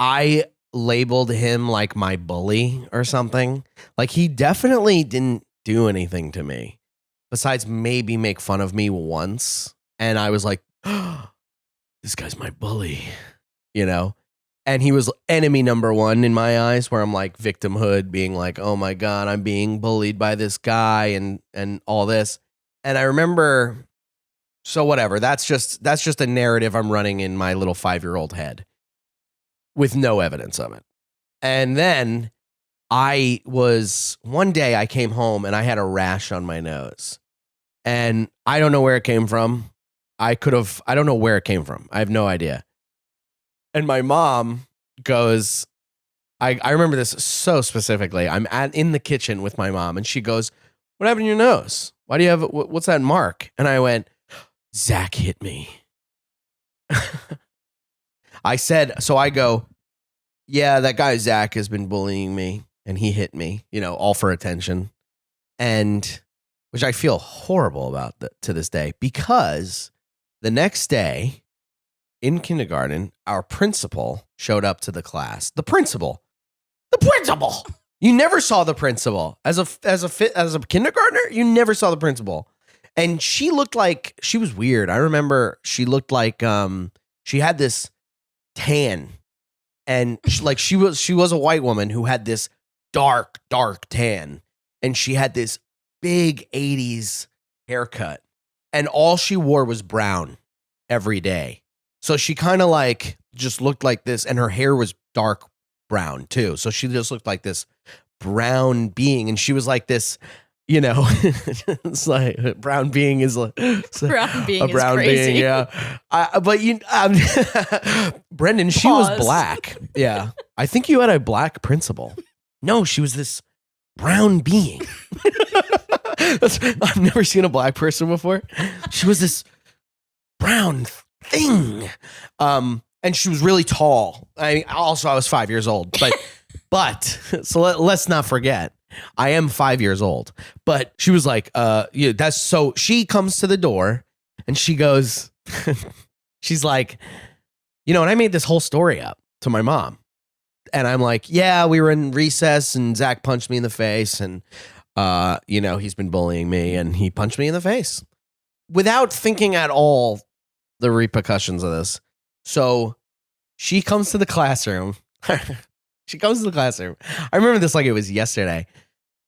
I labeled him like my bully or something. Like he definitely didn't do anything to me besides maybe make fun of me once. And I was like, oh, this guy's my bully, you know? And he was enemy number one in my eyes, where I'm like victimhood, being like, oh my God, I'm being bullied by this guy and all this. And I remember, so whatever, that's just a narrative I'm running in my little 5-year-old head with no evidence of it. And then one day I came home and I had a rash on my nose. And I don't know where it came from. I don't know where it came from. I have no idea. And my mom goes, I remember this so specifically. I'm in the kitchen with my mom and she goes, what happened to your nose? Why do you have, what's that mark? And I went, Zach hit me. I go, yeah, that guy Zach has been bullying me and he hit me, all for attention. And which I feel horrible about to this day, because the next day in kindergarten, our principal showed up to the class. The principal. You never saw the principal as a kindergartner. You never saw the principal, and she looked like she was weird. I remember she looked like she had this tan, and she was a white woman who had this dark tan, and she had this big 80s haircut, and all she wore was brown every day. So she kind of like just looked like this, and her hair was dark brown too. So she just looked like this brown being, and she was like this, it's like brown being is like brown being a brown is crazy. being, yeah. Brendan, she was black. Yeah, I think you had a black principal. No, she was this brown being. I've never seen a black person before. She was this brown thing. And she was really tall. I was 5 years old, but so let's not forget, I am 5 years old, but she was like, so she comes to the door and she goes, she's like, and I made this whole story up to my mom, and I'm like, yeah, we were in recess and Zach punched me in the face, and he's been bullying me and he punched me in the face without thinking at all the repercussions of this. So she comes to the classroom. I remember this like it was yesterday.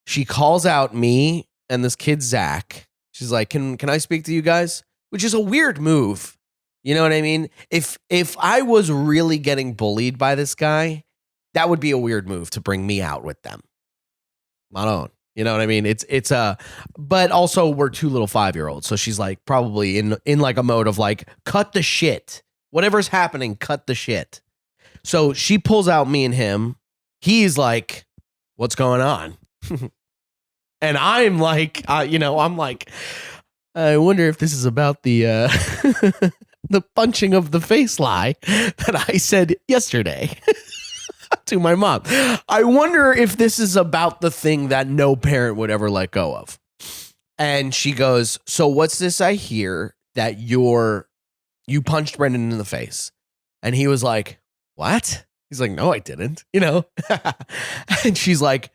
She calls out me and this kid, Zach. She's like, can I speak to you guys? Which is a weird move. You know what I mean? If I was really getting bullied by this guy, that would be a weird move to bring me out with them. My own. You know what I mean? But also we're two little 5-year-olds. So she's like probably in like a mode of like, cut the shit. Whatever's happening, cut the shit. So she pulls out me and him. He's like, what's going on? And I'm like, I'm like, I wonder if this is about the the punching of the face lie that I said yesterday. To my mom. I wonder if this is about the thing that no parent would ever let go of. And she goes, so what's this I hear that you punched Brendan in the face? And he was like, what? He's like, no, I didn't, And she's like,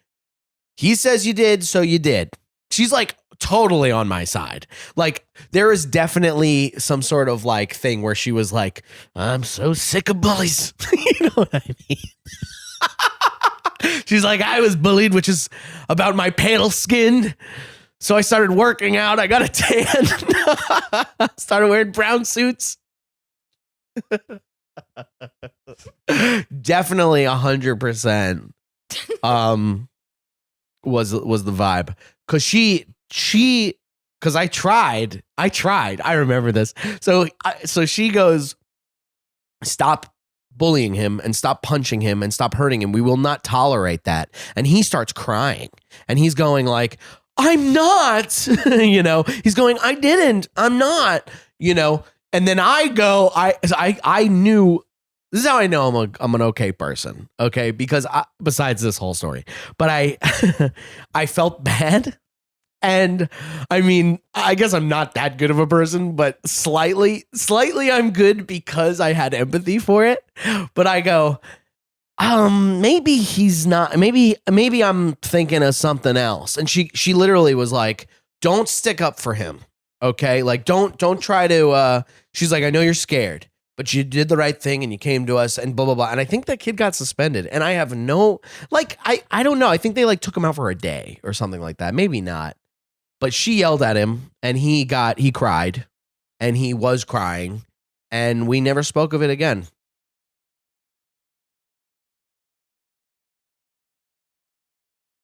he says you did, so you did. She's like totally on my side. Like there is definitely some sort of like thing where she was like, I'm so sick of bullies. You know what I mean? She's like, I was bullied, which is about my pale skin. So I started working out. I got a tan. Started wearing brown suits. Definitely 100% was the vibe. Cause I tried. I remember this. So she goes, stop bullying him and stop punching him and stop hurting him. We will not tolerate that. And he starts crying and he's going like, I'm not, he's going, I didn't, I'm not, and then I go, I knew, this is how I know I'm an okay person. Okay. Because besides this whole story, but I felt bad. And I mean, I guess I'm not that good of a person, but slightly I'm good because I had empathy for it. But I go, Maybe he's not. Maybe I'm thinking of something else. And she literally was like, "Don't stick up for him, okay? Like, don't try to." She's like, "I know you're scared, but you did the right thing and you came to us and blah blah blah." And I think that kid got suspended. And I have no like, I don't know. I think they like took him out for a day or something like that. Maybe not. But she yelled at him and he cried, and he was crying, and we never spoke of it again.